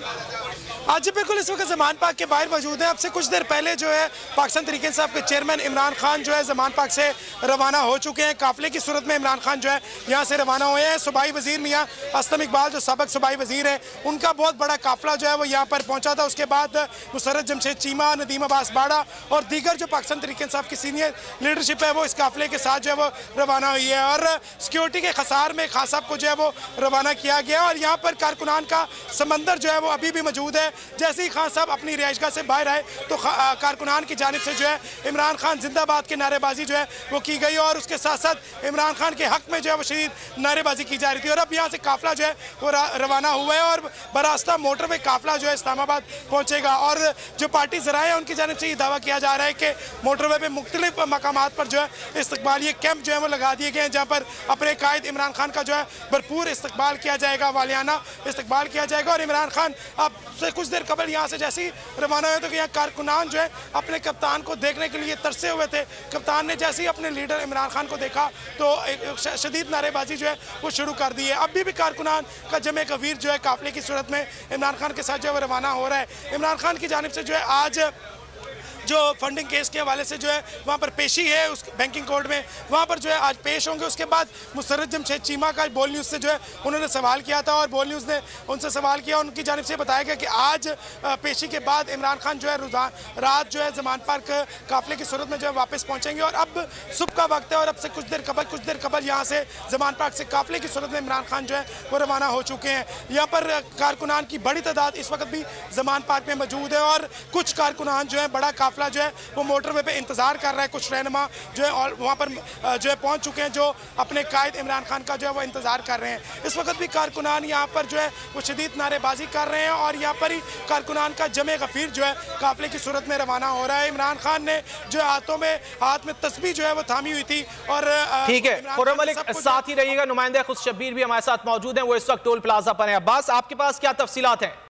आज बिल्कुल इस वक्त जमान पाक के बाहर मौजूद हैं। अब से कुछ देर पहले जो है पाकिस्तान तहरीक इंसाफ के चेयरमैन इमरान खान जो है जमान पाक से रवाना हो चुके हैं। काफिले की सूरत में इमरान खान जो है यहाँ से रवाना हुए हैं। सूबाई वजीर मियाँ असलम इकबाल जो सबक सूबाई वजीर है, उनका बहुत बड़ा काफिला जो है वो यहाँ पर पहुँचा था। उसके बाद मुसर्रत जमशेद चीमा, नदीम अब्बास बाड़ा और दीगर जो पाकिस्तान तहरीक इंसाफ की सीनियर लीडरशिप है वो इस काफिले के साथ जो है वो रवाना हुई है। और सिक्योरिटी के खसार में खान साहब को जो है वो रवाना किया गया और यहाँ पर कारकुनान का समंदर जो है वो अभी भी मौजूद है। जैसे ही खान साहब अपनी रिहाइशगाह से बाहर आए तो कारकुनान की जानिब से जो है इमरान खान जिंदाबाद के नारेबाजी जो है वो की गई और उसके साथ साथ इमरान खान के हक में जो है वो शदीद नारेबाजी की जा रही थी। और अब यहाँ से काफिला जो है वो रवाना हुआ है और बरास्ता मोटरवे काफिला जो है इस्लामाबाद पहुँचेगा। और जो पार्टी ज़राए हैं उनकी जानिब से ये दावा किया जा रहा है कि मोटरवे पर मुख्तलिफ मकामात पर जो है इस्तकबालिया कैंप जो है वो लगा दिए गए हैं, जहाँ पर अपने कायद इमरान खान का जो है भरपूर इस्तकबाल किया जाएगा, वालियाना इस्तकबाल किया जाएगा। और इमरान खान अब से कुछ देर कबल यहाँ से जैसे ही रवाना हुए तो यहाँ कारकुनान जो है अपने कप्तान को देखने के लिए तरसे हुए थे। कप्तान ने जैसे ही अपने लीडर इमरान खान को देखा तो एक शदीद नारेबाजी जो है वो शुरू कर दी है। अभी भी कारकुनान का जमे कबीर जो है काफिले की सूरत में इमरान खान के साथ जो है वो रवाना हो रहा है। इमरान खान की जानिब से जो है आज जो फंडिंग केस के हवाले से जो है वहाँ पर पेशी है उस बैंकिंग कोर्ट में, वहाँ पर जो है आज पेश होंगे। उसके बाद मुसर्रत जमशेद चीमा का बोल न्यूज़ से जो है उन्होंने सवाल किया था और बोल न्यूज़ ने उनसे सवाल किया। उनकी जानिब से बताया गया कि आज पेशी के बाद इमरान खान जो है रात जो है जमान पार्क काफिले की सूरत में जो है वापस पहुँचेंगे। और अब सुबह का वक्त है और अब से कुछ देर कबल यहाँ से जमान पार्क से काफिले की सूरत में इमरान खान जो है वो रवाना हो चुके हैं। यहाँ पर कारकुनान की बड़ी तादाद इस वक्त भी जमान पार्क में मौजूद है और कुछ कारकुनान जो है बड़ा काफिला जो है वो मोटरवे पे इंतजार कर रहा है। कुछ रहनुमा जो है और वहाँ पर जो है पहुँच चुके हैं जो अपने कायद इमरान खान का जो है वो इंतजार कर रहे हैं। इस वक्त भी कारकुनान यहाँ पर जो है वो शदीद नारेबाजी कर रहे हैं और यहाँ पर ही कारकुनान का जमे गफीर जो है काफिले की सूरत में रवाना हो रहा है। इमरान खान ने जो हाथ में तस्बीह जो है वो थामी हुई थी। और ठीक है, खुर्रम मलिक साथ ही रहिएगा। नुमाइंदे खुश शब्बीर भी हमारे साथ मौजूद हैं, वो इस वक्त टोल प्लाजा पर हैं। अब्बास, आपके पास क्या तफसीलात हैं?